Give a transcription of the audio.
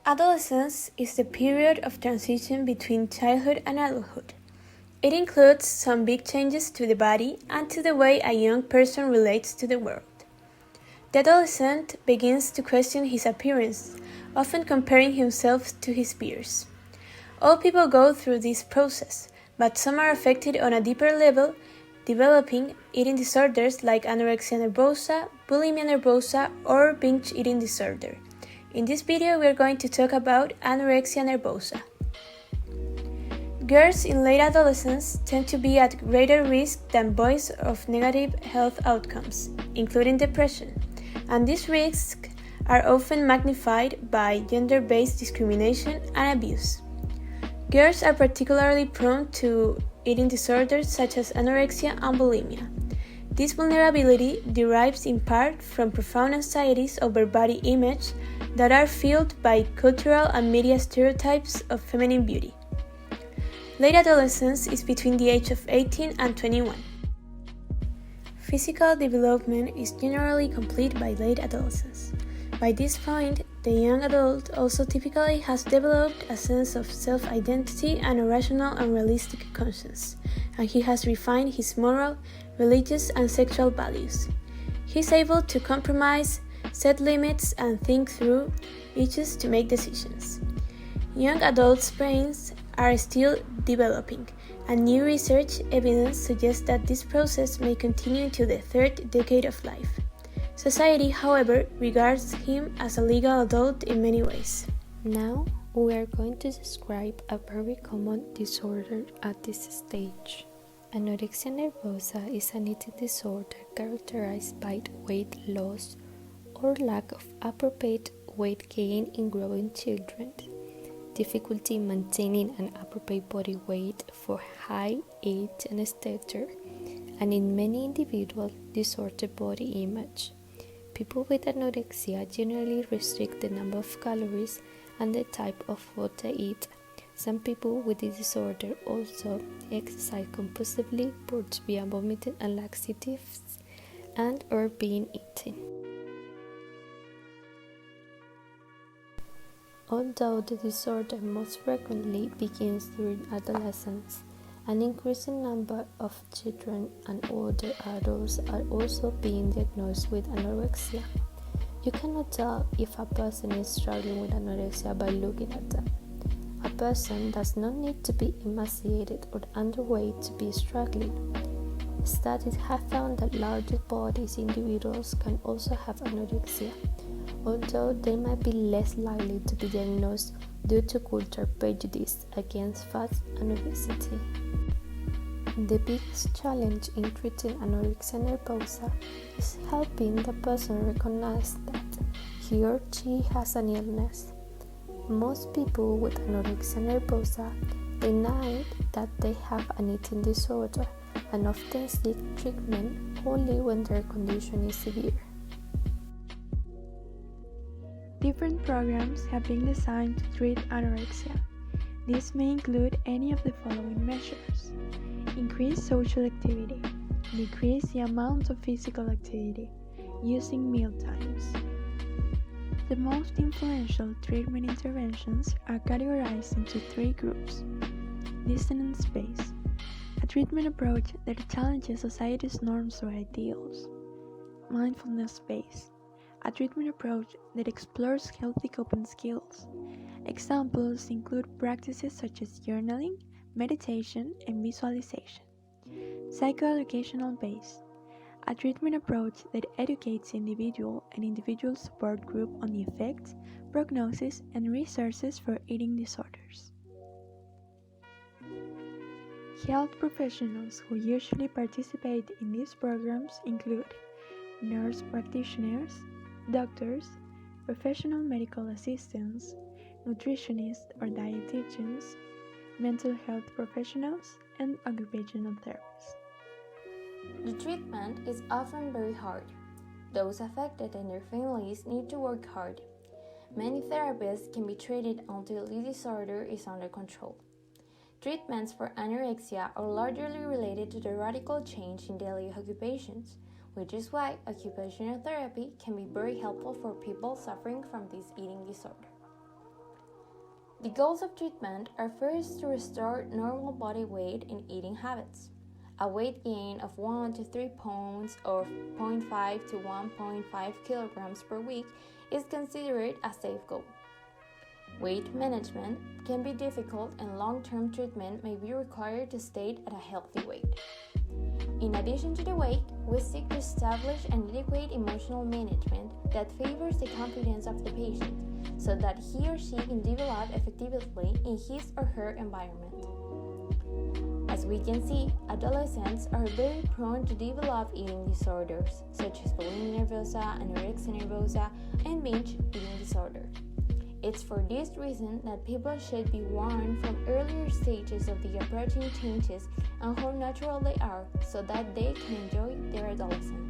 Adolescence is the period of transition between childhood and adulthood. It includes some big changes to the body and to the way a young person relates to the world. The adolescent begins to question his appearance, often comparing himself to his peers. All people go through this process, but some are affected on a deeper level, developing eating disorders like anorexia nervosa, bulimia nervosa, or binge eating disorder. In this video, we are going to talk about anorexia nervosa. Girls in late adolescence tend to be at greater risk than boys of negative health outcomes, including depression, and these risks are often magnified by gender-based discrimination and abuse. Girls are particularly prone to eating disorders such as anorexia and bulimia. This vulnerability derives in part from profound anxieties over body image that are fueled by cultural and media stereotypes of feminine beauty. Late adolescence is between the age of 18 and 21. Physical development is generally complete by late adolescence. By this point, the young adult also typically has developed a sense of self-identity and a rational and realistic conscience, and he has refined his moral, religious, and sexual values. He is able to compromise, set limits, and think through issues to make decisions. Young adults' brains are still developing, and new research evidence suggests that this process may continue into the third decade of life. Society, however, regards him as a legal adult in many ways. Now, we are going to describe a very common disorder at this stage. Anorexia nervosa is an eating disorder characterized by weight loss or lack of appropriate weight gain in growing children, difficulty in maintaining an appropriate body weight for height, age, and stature, and in many individuals, disordered body image. People with anorexia generally restrict the number of calories and the type of food they eat. Some people with this disorder also exercise compulsively, purge via vomiting and laxatives, and or being eaten. Although the disorder most frequently begins during adolescence, an increasing number of children and older adults are also being diagnosed with anorexia. You cannot tell if a person is struggling with anorexia by looking at them. A person does not need to be emaciated or underweight to be struggling. Studies have found that larger bodies individuals can also have anorexia, although they might be less likely to be diagnosed due to cultural prejudice against fat and obesity. The biggest challenge in treating anorexia nervosa is helping the person recognize that he or she has an illness. Most people with anorexia nervosa deny that they have an eating disorder and often seek treatment only when their condition is severe. Different programs have been designed to treat anorexia. These may include any of the following measures: increase social activity, decrease the amount of physical activity, using meal times. The most influential treatment interventions are categorized into three groups: dissonant space, a treatment approach that challenges society's norms or ideals; mindfulness space, a treatment approach that explores healthy coping skills. Examples include practices such as journaling, meditation, and visualization. Psychoeducational base, a treatment approach that educates the individual and individual support group on the effects, prognosis, and resources for eating disorders. Health professionals who usually participate in these programs include nurse practitioners, doctors, professional medical assistants, nutritionists or dietitians, mental health professionals, and occupational therapists. The treatment is often very hard. Those affected and their families need to work hard. Many therapists can be treated until the disorder is under control. Treatments for anorexia are largely related to the radical change in daily occupations, which is why occupational therapy can be very helpful for people suffering from this eating disorder. The goals of treatment are first to restore normal body weight and eating habits. A weight gain of 1 to 3 pounds or 0.5 to 1.5 kilograms per week is considered a safe goal. Weight management can be difficult and long-term treatment may be required to stay at a healthy weight. In addition to the weight, we seek to establish an adequate emotional management that favors the confidence of the patient so that he or she can develop effectively in his or her environment. As we can see, adolescents are very prone to develop eating disorders such as bulimia nervosa, anorexia nervosa, and binge eating disorder. It's for this reason that people should be warned from earlier stages of the approaching changes and how natural they are so that they can enjoy their adolescence.